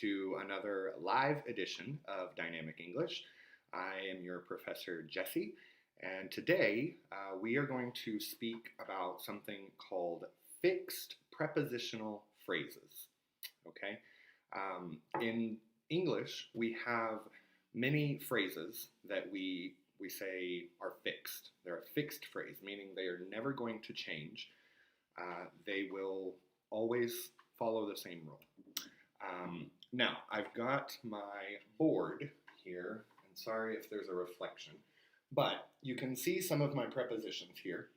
to another live edition of Dynamic English. I am your professor, Jesse, and today we are going to speak about something called fixed prepositional phrases. Okay? In English, we have many phrases that we say are fixed. They're a fixed phrase, meaning they are never going to change. They will always follow the same rule. Now, I've got my board here, and sorry if there's a reflection, but you can see some of my prepositions here.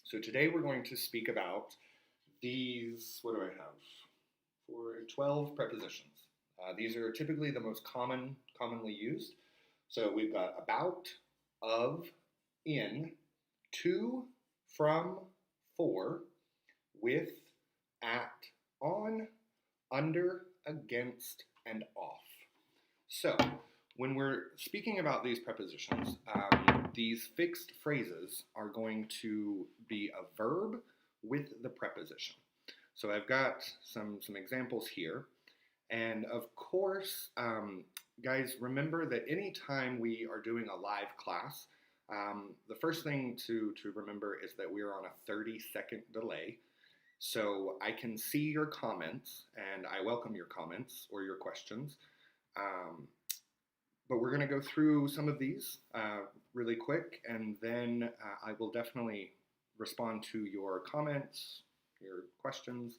So today we're going to speak about these, what do I have? 12 prepositions. These are typically the most commonly used. So we've got about, of, in, to, from, for, with, at, on, under, against, and off. So when we're speaking about these prepositions, these fixed phrases are going to be a verb with the preposition. So I've got some examples here. And of course, guys, remember that anytime we are doing a live class, the first thing to remember is that we're on a 30-second delay. So I can see your comments, and I welcome your comments or your questions. But we're going to go through some of these really quick, and then I will definitely respond to your comments, your questions,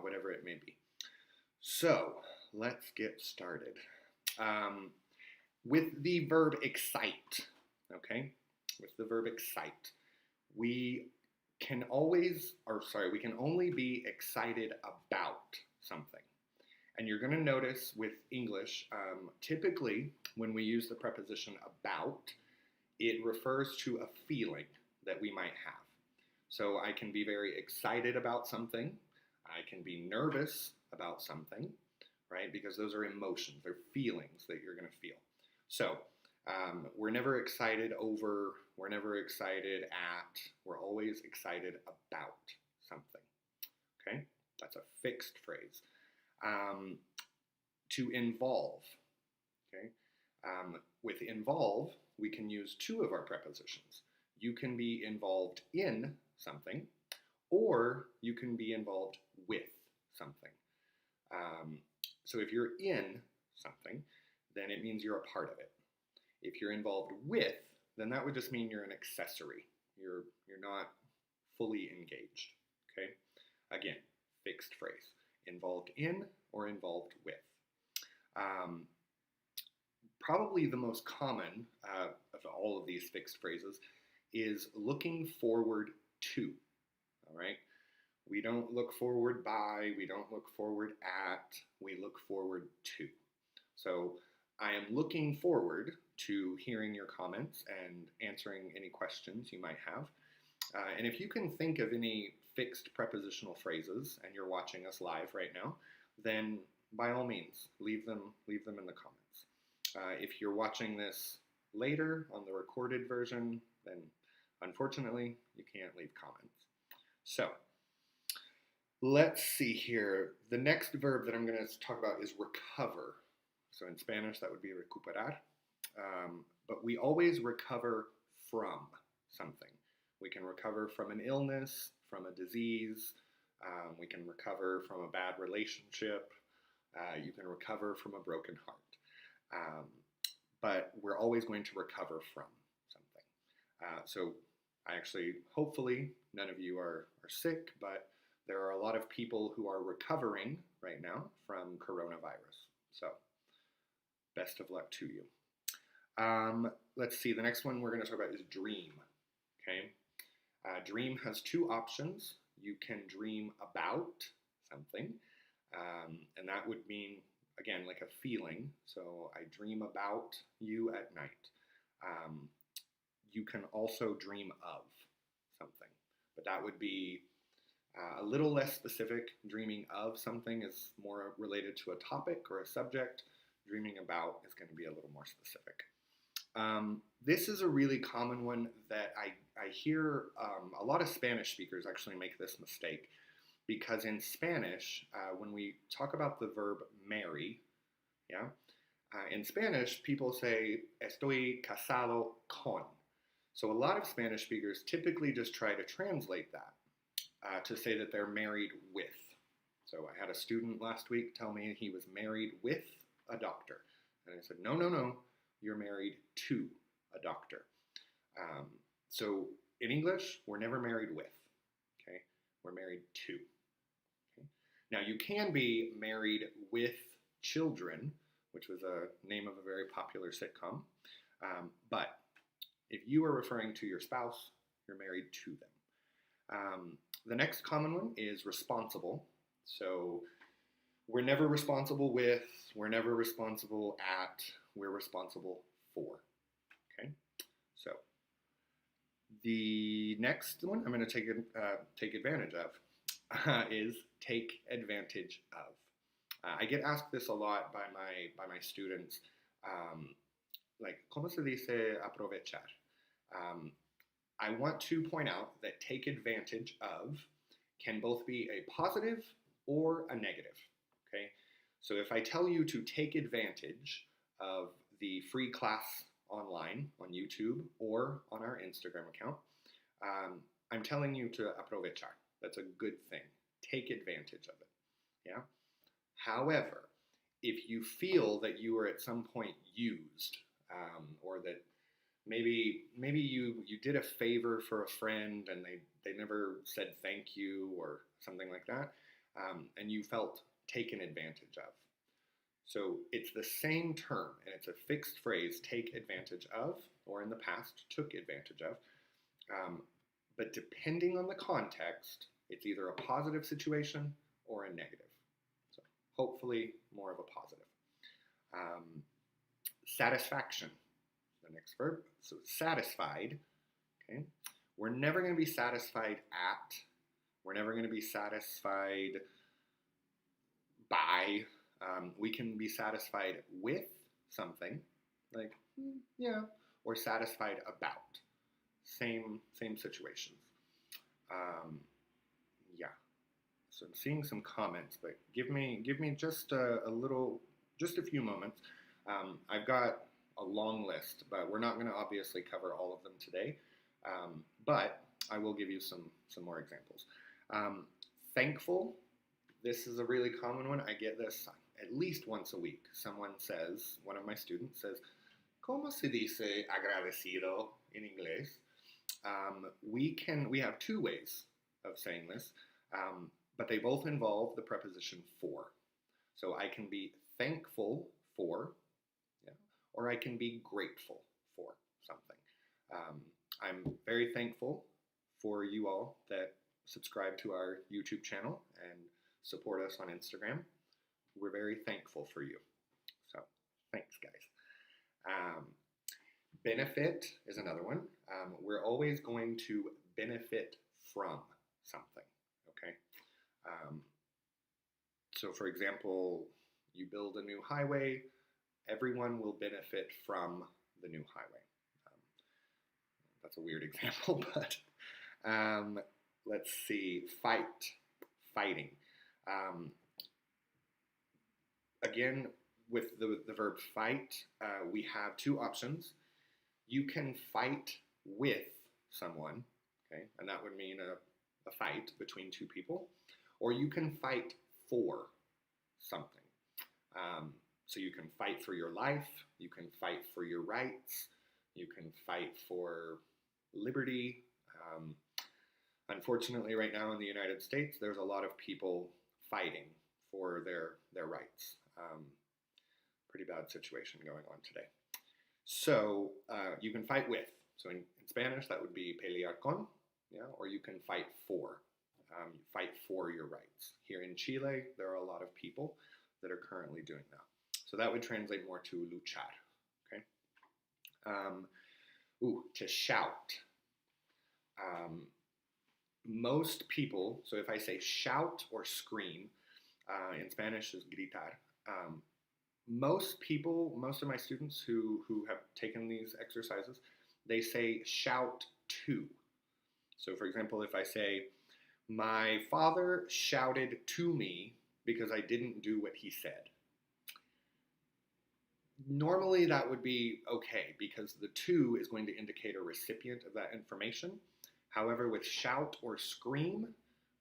whatever it may be. So let's get started. With the verb excite, okay? With the verb excite, we can only be excited about something. And you're going to notice with English, typically when we use the preposition about, it refers to a feeling that we might have. So I can be very excited about something. I can be nervous about something, right? Because those are emotions, they're feelings that you're going to feel. So we're never excited over, we're never excited at, we're always excited about something, okay? That's a fixed phrase. To involve, okay? With involve, we can use two of our prepositions. You can be involved in something, or you can be involved with something. So if you're in something, then it means you're a part of it. If you're involved with, then that would just mean you're an accessory. You're not fully engaged, okay? Again, fixed phrase. Involved in or involved with. Probably the most common of all of these fixed phrases is looking forward to, all right? We don't look forward by, we don't look forward at, we look forward to. So I am looking forward to hearing your comments and answering any questions you might have. And if you can think of any fixed prepositional phrases and you're watching us live right now, then by all means, leave them in the comments. If you're watching this later on the recorded version, then unfortunately, you can't leave comments. So let's see here. The next verb that I'm going to talk about is recover. So in Spanish, that would be recuperar. But we always recover from something. We can recover from an illness, from a disease. We can recover from a bad relationship. You can recover from a broken heart. But we're always going to recover from something. So hopefully, none of you are sick, but there are a lot of people who are recovering right now from coronavirus. So best of luck to you. Let's see, the next one we're going to talk about is dream, okay? Dream has two options. You can dream about something, and that would mean, again, like a feeling. So I dream about you at night. You can also dream of something, but that would be a little less specific. Dreaming of something is more related to a topic or a subject. Dreaming about is going to be a little more specific. This is a really common one that I hear a lot of Spanish speakers actually make this mistake, because in Spanish, when we talk about the verb marry, yeah, in Spanish, people say estoy casado con. So a lot of Spanish speakers typically just try to translate that to say that they're married with. So I had a student last week tell me he was married with a doctor. And I said, no, no, no, you're married to a doctor. So in English, we're never married with, okay? We're married to. Okay? Now you can be married with children, which was a name of a very popular sitcom, but if you are referring to your spouse, you're married to them. The next common one is responsible. So we're never responsible with, we're never responsible at, we're responsible for. Okay, so the next one I'm going to take advantage of is take advantage of. I get asked this a lot by my students, like, ¿cómo se dice aprovechar? I want to point out that take advantage of can both be a positive or a negative, okay? So if I tell you to take advantage of the free class online on YouTube or on our Instagram account, I'm telling you to aprovechar. That's a good thing. Take advantage of it, yeah? However, if you feel that you were at some point used, or that maybe you did a favor for a friend and they never said thank you or something like that, and you felt taken advantage of. So it's the same term, and it's a fixed phrase, take advantage of, or in the past, took advantage of. But depending on the context, it's either a positive situation or a negative. So hopefully more of a positive. Satisfaction, the next verb. So satisfied, okay? We're never going to be satisfied at, we're never going to be satisfied by. We can be satisfied with something, like, yeah, or satisfied about. Same situations. Yeah. So I'm seeing some comments, but give me just just a few moments. I've got a long list, but we're not going to obviously cover all of them today. But I will give you some more examples. Thankful. This is a really common one. I get this at least once a week. Someone says, one of my students says, ¿Cómo se dice agradecido en inglés? We have two ways of saying this, but they both involve the preposition for. So I can be thankful for, yeah, or I can be grateful for something. I'm very thankful for you all that subscribe to our YouTube channel and support us on Instagram. We're very thankful for you. So thanks, guys. Benefit is another one. We're always going to benefit from something, okay? So for example, you build a new highway, everyone will benefit from the new highway. That's a weird example, but let's see, fighting. Again, with the verb fight, we have two options. You can fight with someone, okay, and that would mean a fight between two people, or you can fight for something. So you can fight for your life, you can fight for your rights, you can fight for liberty. Unfortunately, right now in the United States, there's a lot of people fighting for their rights. Pretty bad situation going on today. So you can fight with. So in Spanish, that would be pelear con, yeah, or you can fight for. Fight for your rights. Here in Chile, there are a lot of people that are currently doing that. So that would translate more to luchar, okay? To shout. Most people, so if I say shout or scream, in Spanish is gritar. Most people, most of my students who have taken these exercises, they say shout to. So for example, if I say, My father shouted to me because I didn't do what he said. Normally that would be okay because the to is going to indicate a recipient of that information. However, with shout or scream,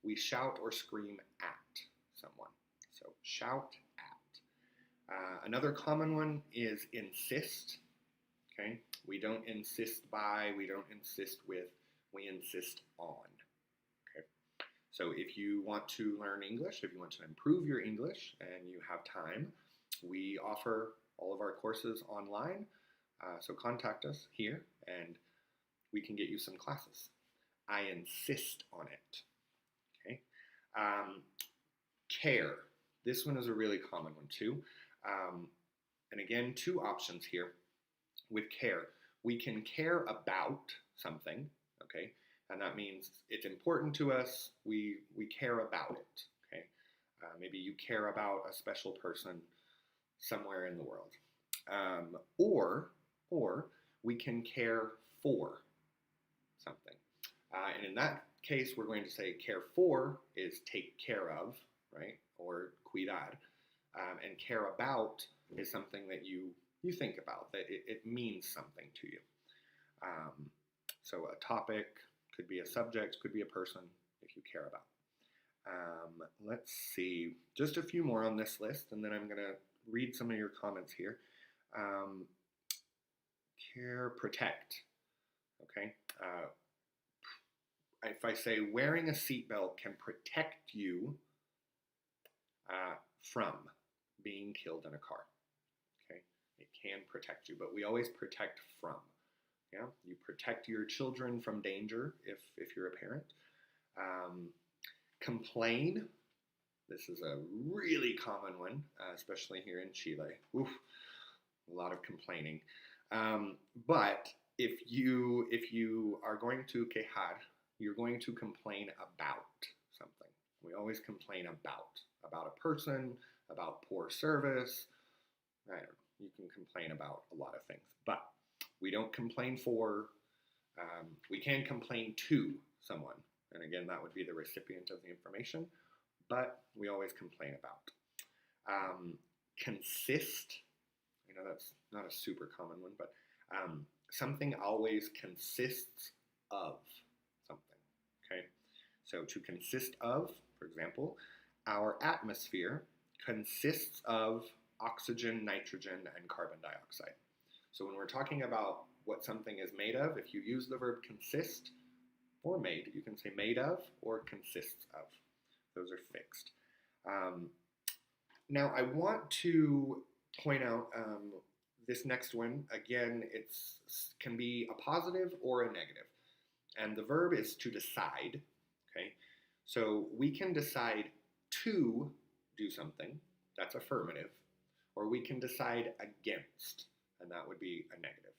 we shout or scream at someone. So shout at. Another common one is insist. Okay, we don't insist by, we don't insist with, we insist on. Okay, so if you want to learn English, if you want to improve your English and you have time, we offer all of our courses online. So contact us here and we can get you some classes. I insist on it. Okay. Care. This one is a really common one too. And again, two options here. With care, we can care about something, okay? And that means it's important to us, we care about it, okay? Maybe you care about a special person somewhere in the world. Or we can care for something. And in that case, we're going to say care for is take care of, right? Or cuidar. And care about is something that you think about, that it means something to you. So a topic could be a subject, could be a person if you care about. Let's see, just a few more on this list, and then I'm going to read some of your comments here. Care, protect. Okay. If I say wearing a seatbelt can protect you from being killed in a car. Okay. It can protect you, but we always protect from. Yeah, you protect your children from danger if you're a parent. Complain. This is a really common one, especially here in Chile. Oof, a lot of complaining. But if you are going to quejar, you're going to complain about something. We always complain about a person, about poor service. I don't know. You can complain about a lot of things, but we don't complain for. We can complain to someone, and again, that would be the recipient of the information. But we always complain about. Consist. I know that's not a super common one, but something always consists of something. Okay, so to consist of, for example, our atmosphere consists of oxygen, nitrogen, and carbon dioxide. So when we're talking about what something is made of, if you use the verb consist or made, you can say made of or consists of. Those are fixed. Now I want to point out this next one. Again, it can be a positive or a negative. And the verb is to decide. Okay, so we can decide to do something. That's affirmative. Or we can decide against, and that would be a negative.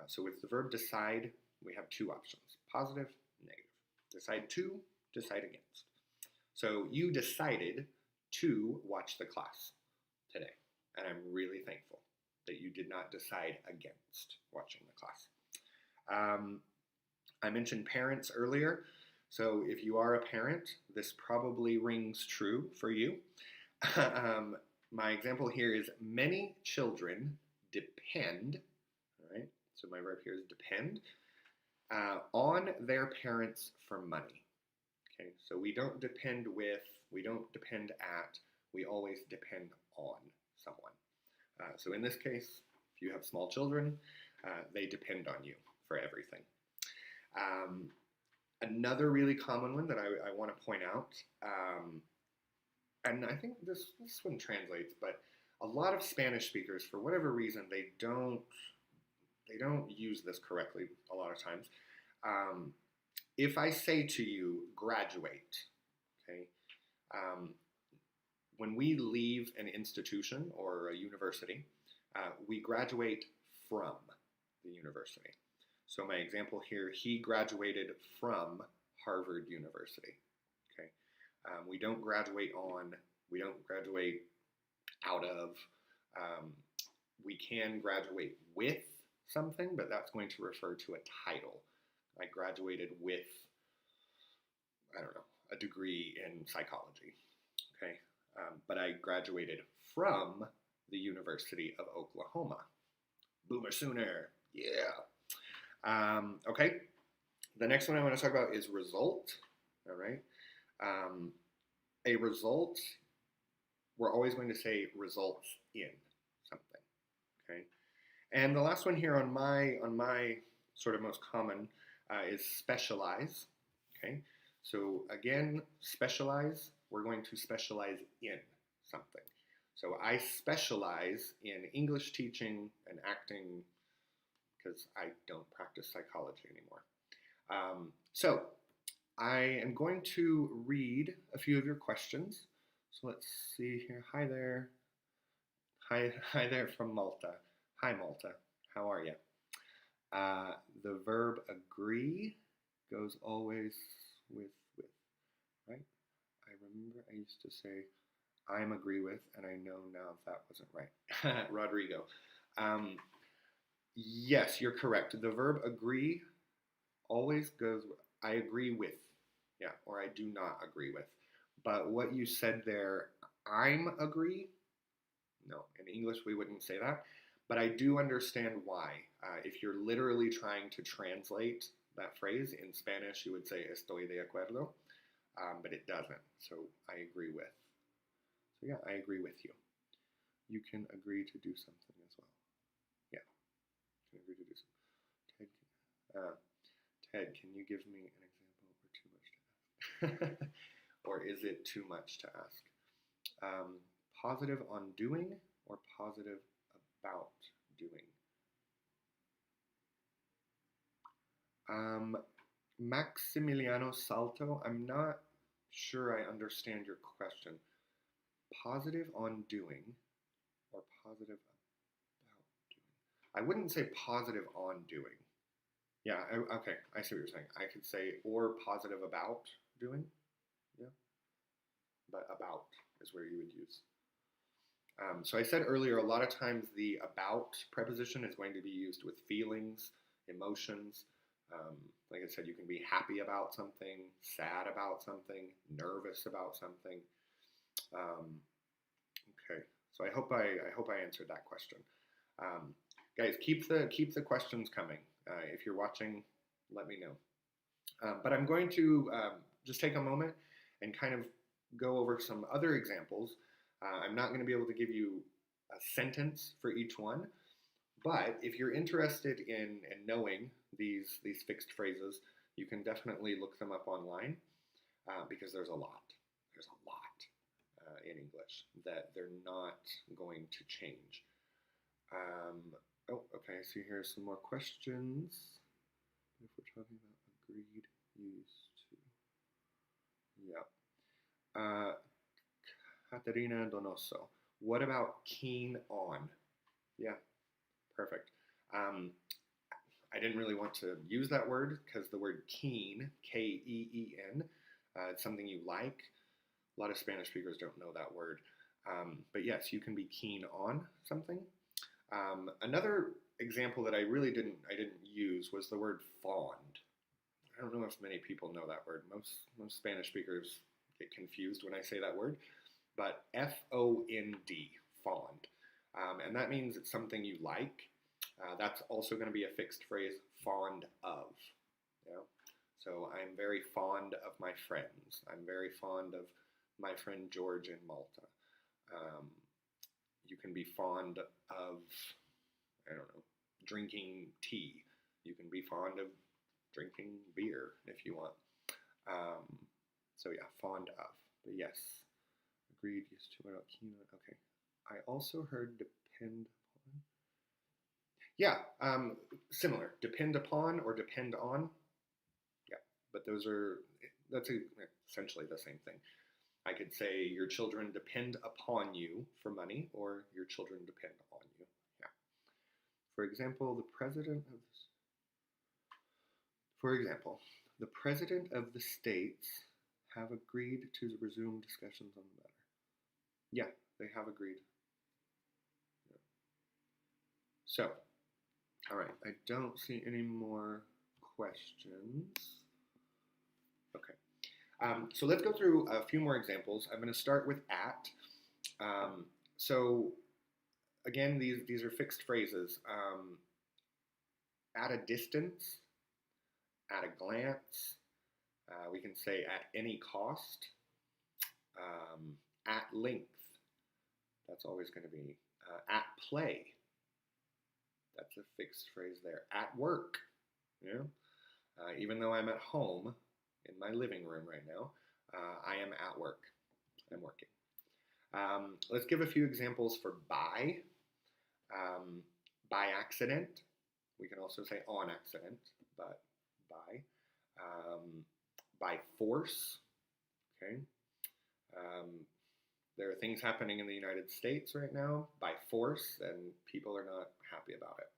So with the verb decide, we have two options, positive, negative. Decide to, decide against. So you decided to watch the class today, and I'm really thankful that you did not decide against watching the class. I mentioned parents earlier, so if you are a parent, this probably rings true for you. My example here is many children depend, all right, so my verb here is depend, on their parents for money. Okay, so we don't depend with, we don't depend at, we always depend on someone. So in this case, if you have small children, they depend on you for everything. Another really common one that I want to point out, and I think this one translates, but a lot of Spanish speakers, for whatever reason, they don't use this correctly a lot of times. If I say to you, graduate, okay, when we leave an institution or a university, we graduate from the university. So my example here, he graduated from Harvard University. Okay, we don't graduate on, we don't graduate out of. We can graduate with something, but that's going to refer to a title. I graduated with, I don't know, a degree in psychology, okay? But I graduated from the University of Oklahoma. Boomer Sooner, yeah. Okay, the next one I want to talk about is result, all right? A result, we're always going to say results in something, okay? And the last one here on my sort of most common is specialize, okay? So again, specialize, we're going to specialize in something. So I specialize in English teaching and acting because I don't practice psychology anymore. So I am going to read a few of your questions. So let's see here. Hi there. Hi there from Malta. Hi Malta. How are you? The verb agree goes always with, right? I remember I used to say I'm agree with, and I know now that wasn't right. Rodrigo. Yes, you're correct. The verb agree always goes, I agree with, yeah, or I do not agree with. But what you said there, I'm agree, no, in English we wouldn't say that. But I do understand why. If you're literally trying to translate that phrase in Spanish, you would say estoy de acuerdo, but it doesn't. So I agree with. So yeah, I agree with you. You can agree to do something as well. Yeah, you can agree to do something. Ted, can you give me an example or too much to ask? Or is it too much to ask? Positive on doing or positive about doing? Maximiliano Salto, I'm not sure I understand your question. Positive on doing or positive about doing? I wouldn't say positive on doing. Yeah, okay, I see what you're saying. I could say or positive about doing, yeah, but about is where you would use. So I said earlier, a lot of times the about preposition is going to be used with feelings, emotions. Like I said, you can be happy about something, sad about something, nervous about something. Okay, so I hope I answered that question. Guys, keep the questions coming. If you're watching, let me know. But I'm going to just take a moment and kind of go over some other examples. I'm not going to be able to give you a sentence for each one, but if you're interested in knowing these fixed phrases, you can definitely look them up online because there's a lot. There's a lot in English that they're not going to change. Oh, okay, I see here some more questions. If we're talking about agreed, used to. Yeah. Caterina Donoso. What about keen on? Yeah, perfect. I didn't really want to use that word because the word keen, K-E-E-N, it's something you like. A lot of Spanish speakers don't know that word. But yes, you can be keen on something. Another example that I really didn't use was the word fond. I don't know if many people know that word. Most Spanish speakers get confused when I say that word. But F-O-N-D, fond. And that means it's something you like. That's also going to be a fixed phrase, fond of. You know? So I'm very fond of my friends. I'm very fond of my friend George in Malta. You can be fond of, I don't know, drinking tea. You can be fond of drinking beer if you want. So yeah, fond of. But yes, agreed, used to, keen on. Okay. I also heard depend upon. Yeah, similar. Depend upon or depend on. Yeah, but that's essentially the same thing. I could say your children depend upon you for money, or your children depend on you. Yeah. For example, the president of the states have agreed to resume discussions on the matter. Yeah, they have agreed. Yeah. So, all right, I don't see any more questions. Okay. So let's go through a few more examples. I'm going to start with at. So again, these are fixed phrases. At a distance, at a glance. We can say at any cost. At length. That's always going to be at play. That's a fixed phrase there. At work. You know? Even though I'm at home in my living room right now, I am at work. I'm working. Let's give a few examples for by. By accident. We can also say on accident, but by. By force. Okay. There are things happening in the United States right now by force, and people are not happy about it.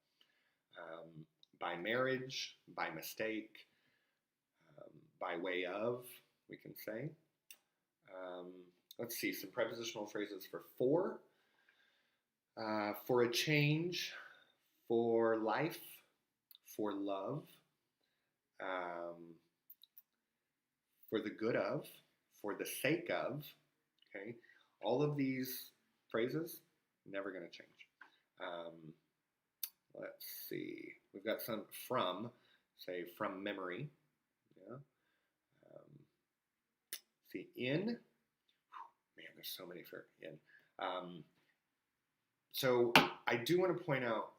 By marriage, by mistake, by way of, we can say. Let's see, some prepositional phrases for a change, for life, for love, for the good of, for the sake of, okay? All of these phrases, never going to change. Let's see. We've got some from, say from memory. Yeah. See in. Man, there's so many for in. So I do want to point out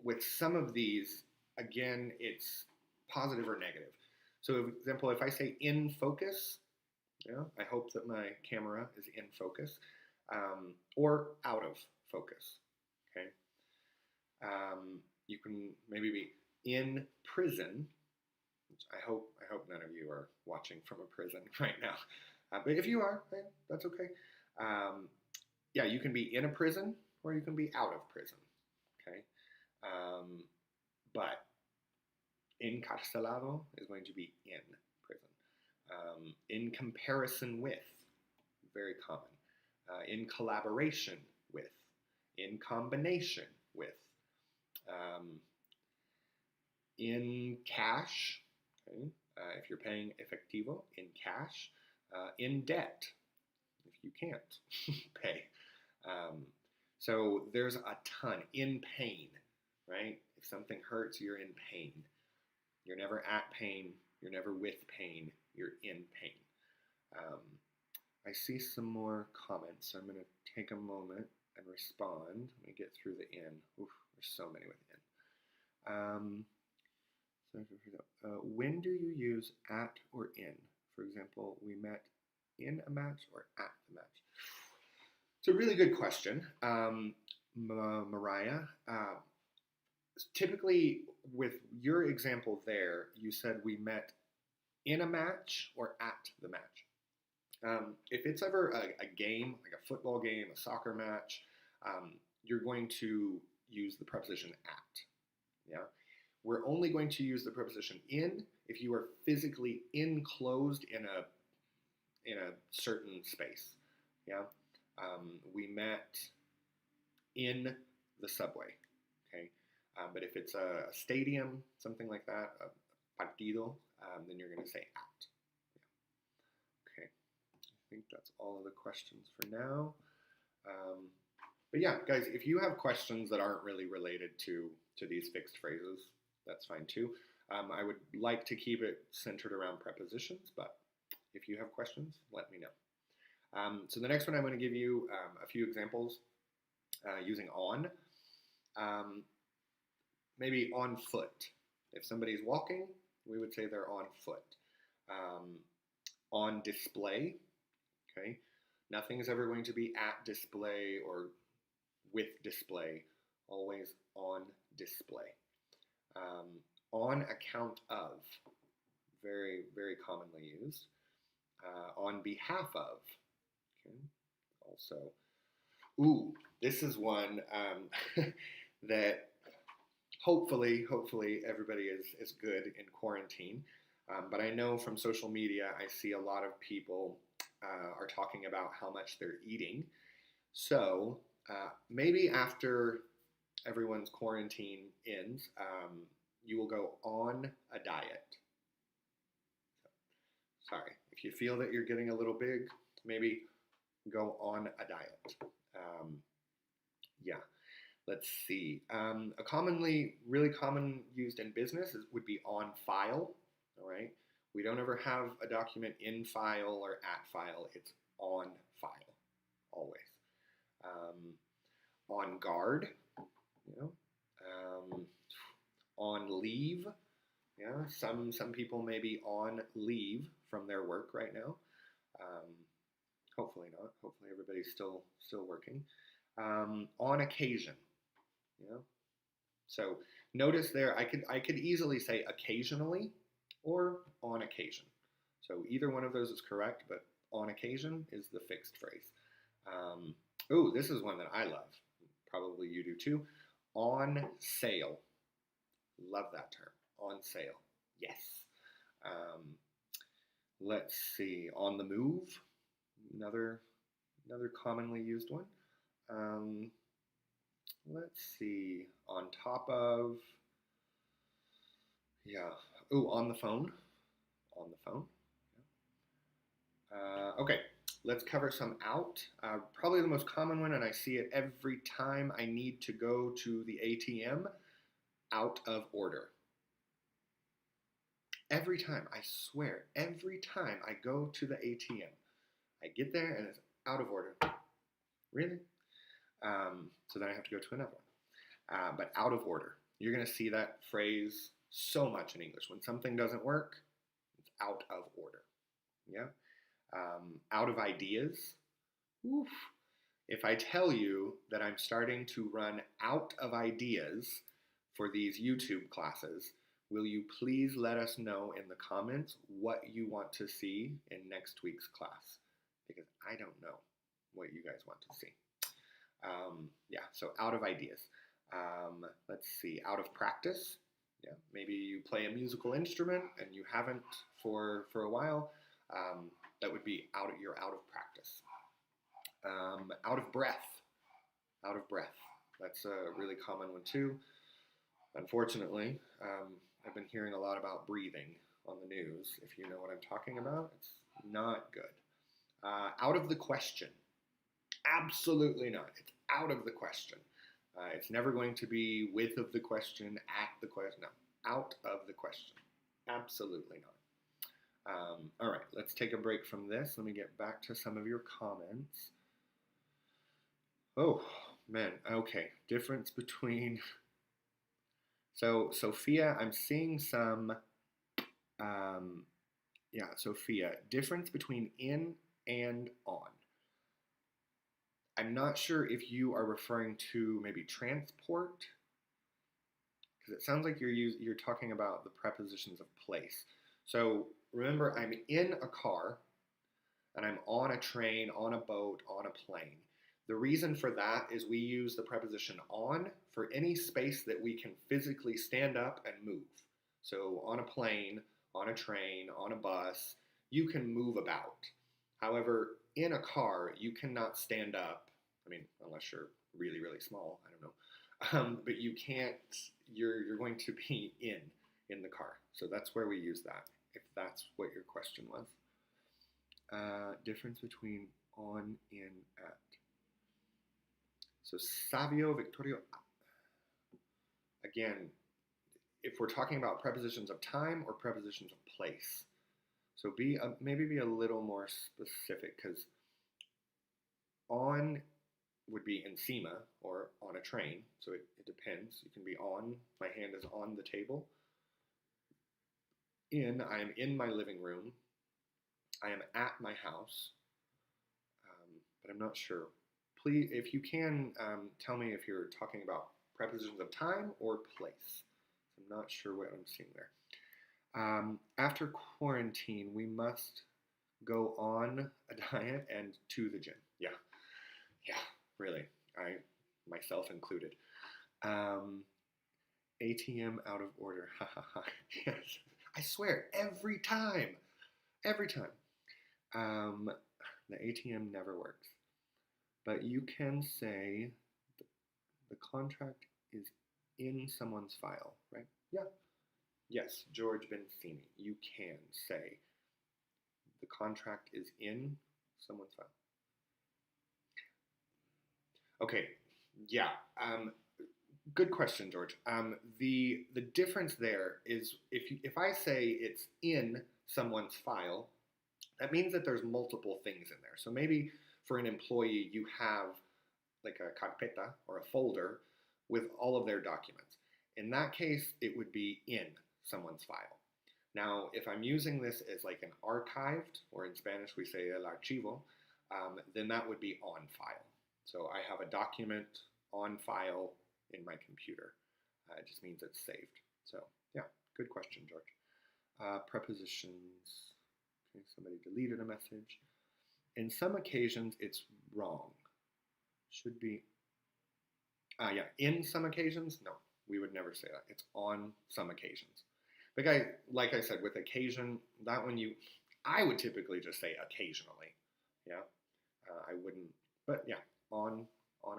with some of these, again, it's positive or negative. So for example, if I say in focus, yeah, I hope that my camera is in focus, or out of focus, okay? You can maybe be in prison. I hope none of you are watching from a prison right now. But if you are, that's okay. Yeah, you can be in a prison or you can be out of prison, okay? But encarcelado is going to be in prison. In comparison with, very common. In collaboration with, in combination with. In cash, okay? If you're paying efectivo, in cash. In debt, if you can't pay. So there's a ton. In pain, right? If something hurts, you're in pain. You're never at pain. You're never with pain. You're in pain. I see some more comments, so I'm going to take a moment and respond. Let me get through the in. Oof, there's so many with in. When do you use at or in? For example, we met in a match or at the match? It's a really good question, Mariah. Typically, with your example there, you said we met in a match or at the match. If it's ever a game, like a football game, a soccer match, you're going to use the preposition at. Yeah, we're only going to use the preposition in if you are physically enclosed in a certain space. Yeah, we met in the subway. Okay, but if it's a stadium, something like that, a partido, then you're going to say at. Yeah. Okay, I think that's all of the questions for now. But yeah, guys, if you have questions that aren't really related to these fixed phrases, that's fine too. I would like to keep it centered around prepositions, but if you have questions, let me know. So the next one I'm going to give you a few examples using on. Maybe on foot. If somebody's walking, we would say they're on foot. On display, okay? Nothing's ever going to be at display or with display, always on display. On account of, very, very commonly used. On behalf of, okay, also. Ooh, this is one that hopefully everybody is good in quarantine. But I know from social media, I see a lot of people are talking about how much they're eating. So maybe after everyone's quarantine ends, you will go on a diet. Sorry, If you feel that you're getting a little big, maybe go on a diet. Yeah, let's see. A really common used in business would be on file, all right? We don't ever have a document in file or at file. It's on file, always. On guard, you know. On leave, yeah. Some people may be on leave from their work right now. Hopefully not. Hopefully everybody's still working. On occasion, you know. So notice there, I could easily say occasionally or on occasion. So either one of those is correct, but on occasion is the fixed phrase. Oh, this is one that I love. Probably you do too. On sale. Love that term. On sale. Yes. Let's see. On the move. Another commonly used one. Let's see. On top of. Yeah. Oh, on the phone. On the phone. Okay. Let's cover some out. Probably the most common one, and I see it every time I need to go to the ATM. Out of order. Every time, I swear, every time I go to the ATM, I get there and it's out of order. Really? So then I have to go to another one. But out of order. You're going to see that phrase so much in English. When something doesn't work, it's out of order. Yeah? Out of ideas. Oof. If I tell you that I'm starting to run out of ideas for these YouTube classes, will you please let us know in the comments what you want to see in next week's class? Because I don't know what you guys want to see. Yeah, so out of ideas. Let's see, out of practice. Yeah, maybe you play a musical instrument and you haven't for a while. That would be you're out of practice. Out of breath. Out of breath. That's a really common one too. Unfortunately, I've been hearing a lot about breathing on the news. If you know what I'm talking about, it's not good. Out of the question. Absolutely not. It's out of the question. It's never going to be with of the question, at the question. No, out of the question. Absolutely not. All right, let's take a break from this. Let me get back to some of your comments. Oh, man. Okay. Difference between... So, Sophia, I'm seeing some... yeah, Sophia. Difference between in and on. I'm not sure if you are referring to maybe transport, because it sounds like you're talking about the prepositions of place. So remember, I'm in a car, and I'm on a train, on a boat, on a plane. The reason for that is we use the preposition on for any space that we can physically stand up and move. So on a plane, on a train, on a bus, you can move about. However, in a car, you cannot stand up. I mean, unless you're really, really small, I don't know. But you can't, you're going to be in the car. So that's where we use that, if that's what your question was. Difference between on, in, at. So Savio, Victorio, again, if we're talking about prepositions of time or prepositions of place. So maybe be a little more specific, because on would be encima or on a train. So it depends. You can be on, my hand is on the table. In, I am in my living room. I am at my house. But I'm not sure. Please, if you can, tell me if you're talking about prepositions of time or place. I'm not sure what I'm seeing there. After quarantine, we must go on a diet and to the gym. Yeah, really. I, myself included. ATM out of order. Yes, I swear, every time. The ATM never works. But you can say the contract is in someone's file, right? Yeah. Yes, George Benzini. You can say the contract is in someone's file. Okay, yeah. Good question, George. The difference there is if I say it's in someone's file, that means that there's multiple things in there. So maybe for an employee, you have like a carpeta or a folder with all of their documents. In that case, it would be in someone's file. Now, if I'm using this as like an archived, or in Spanish we say el archivo, then that would be on file. So I have a document on file in my computer. It just means it's saved. So yeah, good question, George. Prepositions. Okay, somebody deleted a message. In some occasions, it's wrong. Should be, yeah, in some occasions, no, we would never say that. It's on some occasions. But guys, like I said, with occasion, that one I would typically just say occasionally. Yeah, I wouldn't, but yeah, on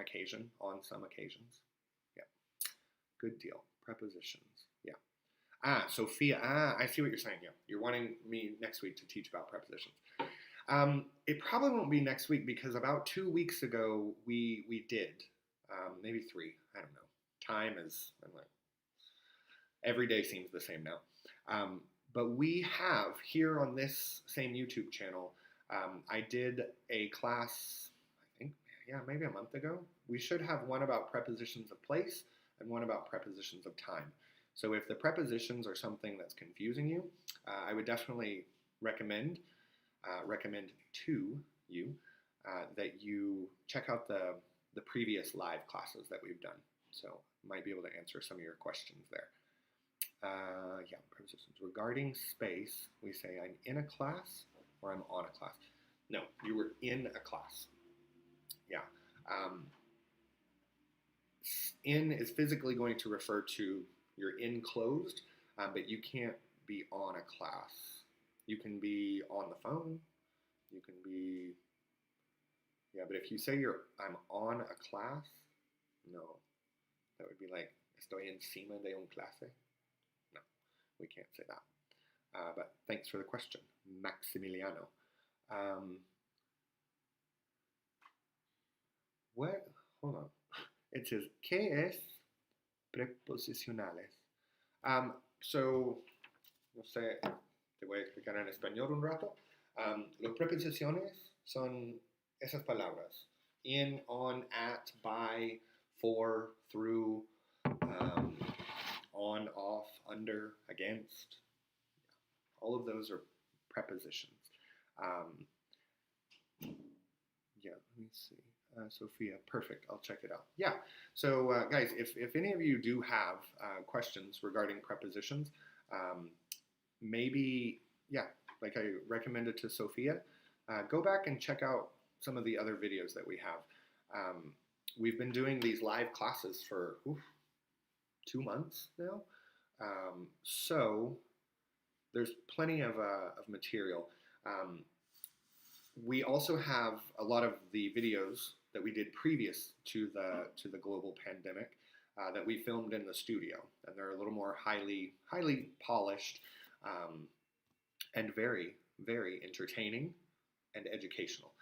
occasion, on some occasions. Yeah, good deal. Prepositions. Yeah. Sophia, I see what you're saying. Yeah, you're wanting me next week to teach about prepositions. It probably won't be next week because about 2 weeks ago we did, maybe 3, I don't know. Time is, I'm like, every day seems the same now. But we have here on this same YouTube channel, I did a class, I think, yeah, maybe a month ago. We should have one about prepositions of place and one about prepositions of time. So if the prepositions are something that's confusing you, I would definitely recommend to you that you check out the previous live classes that we've done. So might be able to answer some of your questions there. Yeah, prepositions. Regarding space, we say I'm in a class or I'm on a class. No, you were in a class. Yeah. In is physically going to refer to you're enclosed, but you can't be on a class. You can be on the phone. You can be, yeah, but if you say I'm on a class, no, that would be like, estoy encima de un clase. No, we can't say that. But thanks for the question, Maximiliano. What? Hold on. It says, ¿qué es preposicionales? So, no sé, te voy a explicar en español un rato. Las preposiciones son esas palabras. In, on, at, by, for, through, on, off, under, against. All of those are prepositions. Yeah, let me see. Sophia, perfect. I'll check it out. Yeah. So, guys, if any of you do have questions regarding prepositions, maybe, yeah, like I recommended to Sophia, go back and check out some of the other videos that we have. We've been doing these live classes for 2 months now. So there's plenty of material. We also have a lot of the videos that we did previous to the global pandemic that we filmed in the studio, and they're a little more highly polished and very, very entertaining and educational.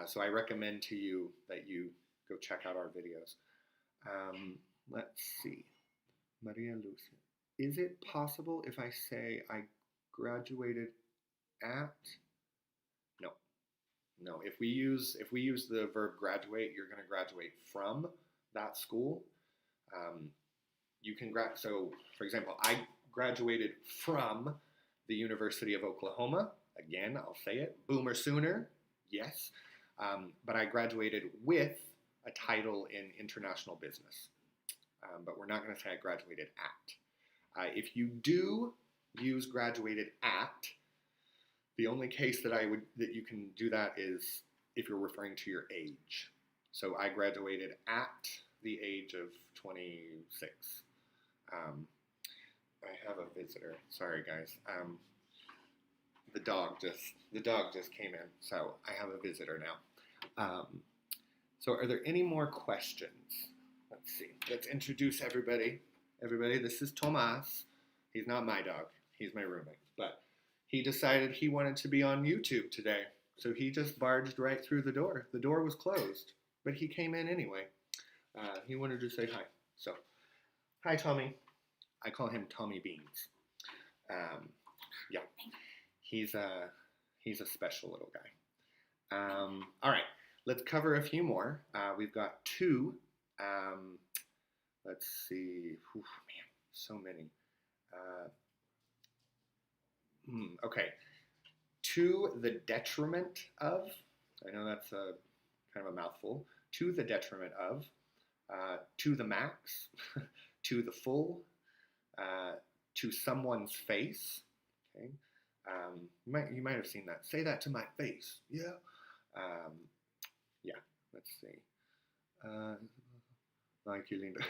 So I recommend to you that you go check out our videos. Let's see, Maria Lucia, is it possible if I say I graduated at? No, if we use the verb graduate, you're going to graduate from that school. You can so for example, I graduated from the University of Oklahoma. Again, I'll say it, boomer sooner, yes. But I graduated with a title in international business. But we're not going to say I graduated at. If you do use graduated at, the only case that you can do that is if you're referring to your age. So I graduated at the age of 26. I have a visitor. Sorry, guys. The dog just came in, so I have a visitor now. So are there any more questions? Let's see. Let's introduce everybody. Everybody, this is Tomas. He's not my dog. He's my roommate. But He decided he wanted to be on YouTube today, so he just barged right through the door. The door was closed, but he came in anyway. He wanted to say hi. So, hi, Tommy. I call him Tommy Beans. Yeah, he's a special little guy. All right, let's cover a few more. We've got two. Let's see. Whew, man, so many. Okay. To the detriment of. I know that's a kind of a mouthful. To the detriment of. To the max. To the full. To someone's face. Okay. You might have seen that. Say that to my face. Yeah. Yeah. Let's see. Like you, Linda.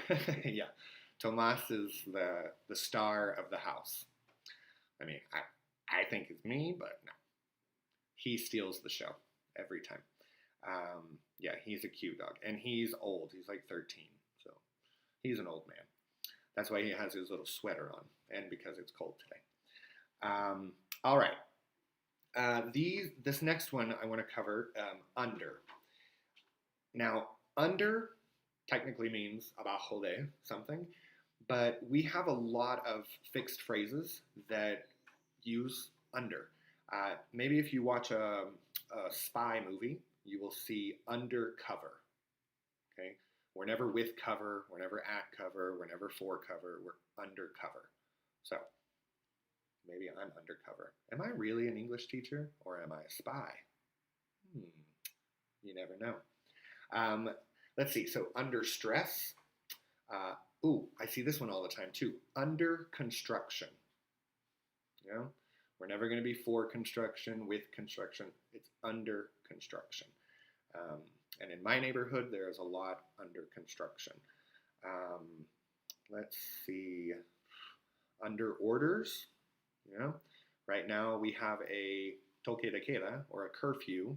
Yeah. Tomas is the star of the house. I mean, I think it's me, but no. He steals the show every time. Yeah, he's a cute dog. And he's old. He's like 13. So he's an old man. That's why he has his little sweater on. And because it's cold today. All right. This next one I want to cover, under. Now, under technically means abajo de something. But we have a lot of fixed phrases that use under. Maybe if you watch a spy movie, you will see undercover. Okay, we're never with cover, we're never at cover, we're never for cover, we're undercover. So maybe I'm undercover. Am I really an English teacher or am I a spy? You never know. Let's see. So under stress. I see this one all the time too. Under construction. You know, we're never going to be for construction, with construction. It's under construction. And in my neighborhood, there is a lot under construction. Let's see. Under orders. You know, right now we have a toque de queda, or a curfew,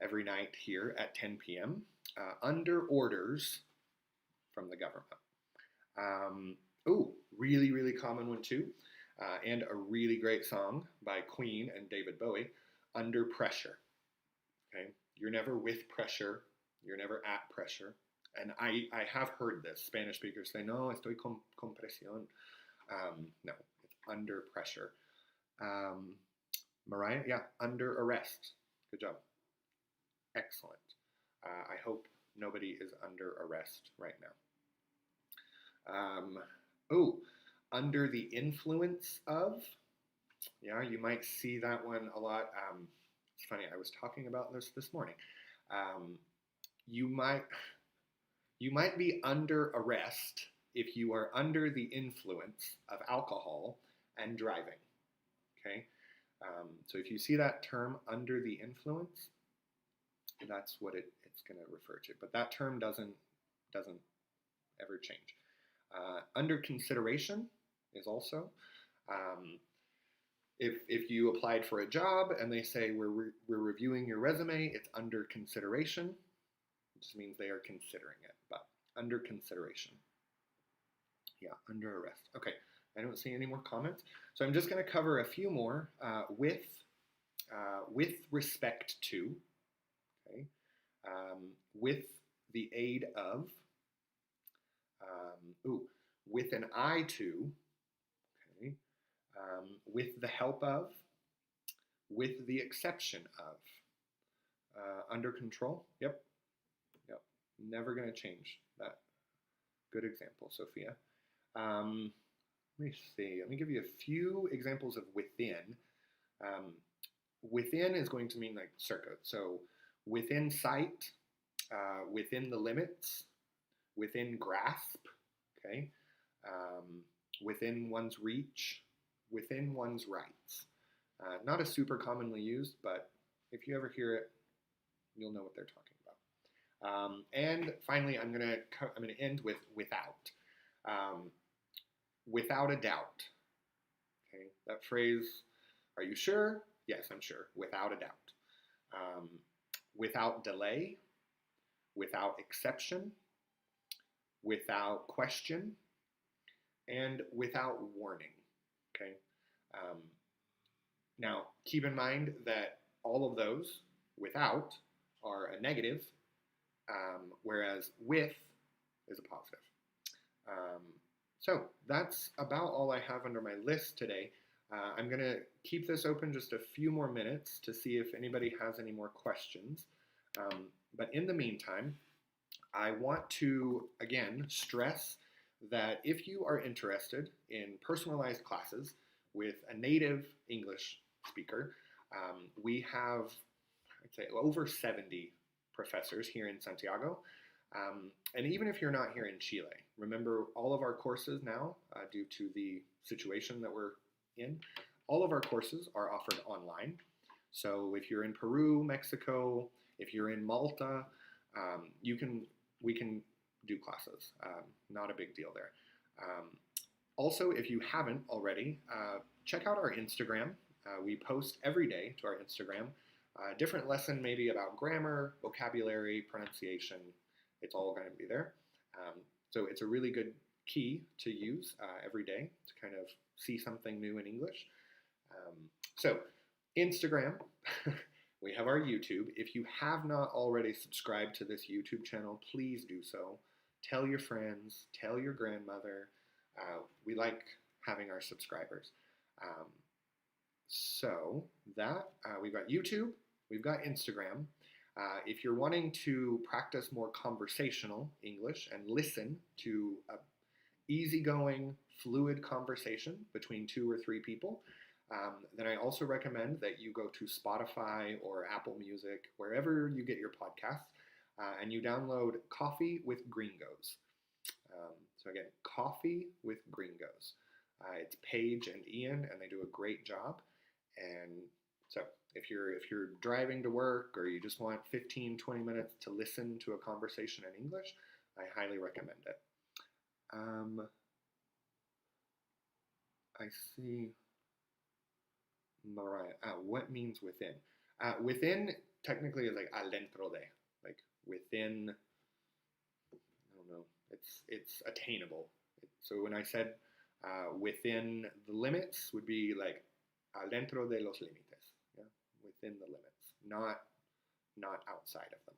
every night here at 10 p.m. Under orders from the government. Really, really common one too, and a really great song by Queen and David Bowie, Under Pressure. Okay, you're never with pressure, you're never at pressure, and I have heard this, Spanish speakers say, no, estoy con presión. No, it's under pressure. Mariah, yeah, under arrest. Good job. Excellent. I hope nobody is under arrest right now. Under the influence of. Yeah, you might see that one a lot. It's funny, I was talking about this morning. You might be under arrest if you are under the influence of alcohol and driving. Okay, so if you see that term, under the influence, that's what it's going to refer to. But that term doesn't ever change. Under consideration is also, if you applied for a job and they say we're reviewing your resume, it's under consideration. It just means they are considering it, but under consideration. Yeah, under arrest. Okay, I don't see any more comments. So I'm just going to cover a few more with respect to, okay, with the aid of, with an eye to, okay, with the help of, with the exception of, under control, yep, never going to change that. Good example, Sophia. Let me see, let me give you a few examples of within. Within is going to mean like circa, so within sight, within the limits, within grasp, okay, within one's reach, within one's rights. Not a super commonly used, but if you ever hear it, you'll know what they're talking about. And finally, I'm gonna end with without. Without a doubt. Okay, that phrase, are you sure? Yes, I'm sure. Without a doubt. Without delay, without exception, without question, and without warning. Okay, Now, keep in mind that all of those without are a negative, whereas with is a positive. So that's about all I have under my list today. I'm going to keep this open just a few more minutes to see if anybody has any more questions. But in the meantime, I want to, again, stress that if you are interested in personalized classes with a native English speaker, we have, I'd say, over 70 professors here in Santiago. And even if you're not here in Chile, remember all of our courses now, due to the situation that we're in, all of our courses are offered online. So if you're in Peru, Mexico, if you're in Malta, we can do classes. Not a big deal there. Also, if you haven't already, check out our Instagram. We post every day to our Instagram. Different lesson maybe about grammar, vocabulary, pronunciation. It's all going to be there. So it's a really good key to use every day to kind of see something new in English. So Instagram, we have our YouTube. If you have not already subscribed to this YouTube channel, please do so. Tell your friends, tell your grandmother. We like having our subscribers. So that, we've got YouTube, we've got Instagram. If you're wanting to practice more conversational English and listen to an easygoing, fluid conversation between 2 or 3 people, then I also recommend that you go to Spotify or Apple Music, wherever you get your podcasts, and you download Coffee with Gringos. So again, Coffee with Gringos. It's Paige and Ian, and they do a great job. And so if you're driving to work or you just want 15-20 minutes to listen to a conversation in English, I highly recommend it. I see Mariah. What means within? Within technically is like adentro de, like within. I don't know. It's attainable. So when I said within the limits, would be like adentro de los límites. Yeah, within the limits, not outside of them.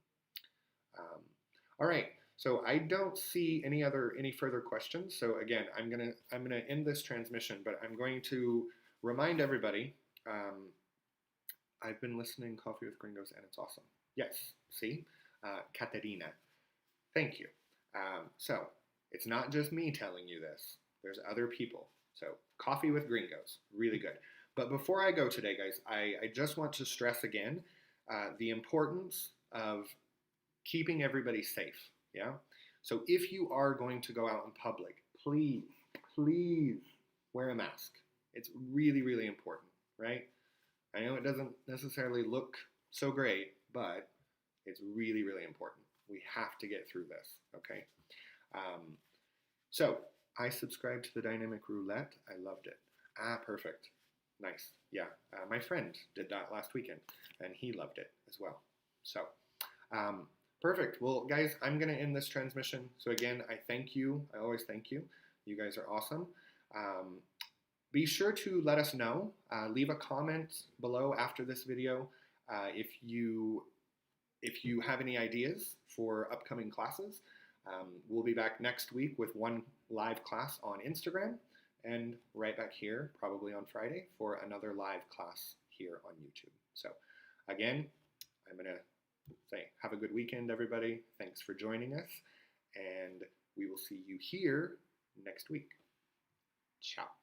All right. So I don't see any further questions. So again, I'm gonna end this transmission, but I'm going to remind everybody. I've been listening Coffee with Gringos, and it's awesome. Yes. See, Katerina. Thank you. So it's not just me telling you this. There's other people. So Coffee with Gringos, really good. But before I go today, guys, I just want to stress again the importance of keeping everybody safe. Yeah. So if you are going to go out in public, please wear a mask. It's really, really important, right? I know it doesn't necessarily look so great, but it's really, really important. We have to get through this, okay? So I subscribed to the dynamic roulette. I loved it. Perfect. Nice. Yeah. My friend did that last weekend, and he loved it as well. So, perfect. Well, guys, I'm going to end this transmission. So again, I thank you. I always thank you. You guys are awesome. Be sure to let us know. Leave a comment below after this video if you have any ideas for upcoming classes. We'll be back next week with one live class on Instagram and right back here probably on Friday for another live class here on YouTube. So again, I'm going to say have a good weekend, everybody. Thanks for joining us, and we will see you here next week. Ciao.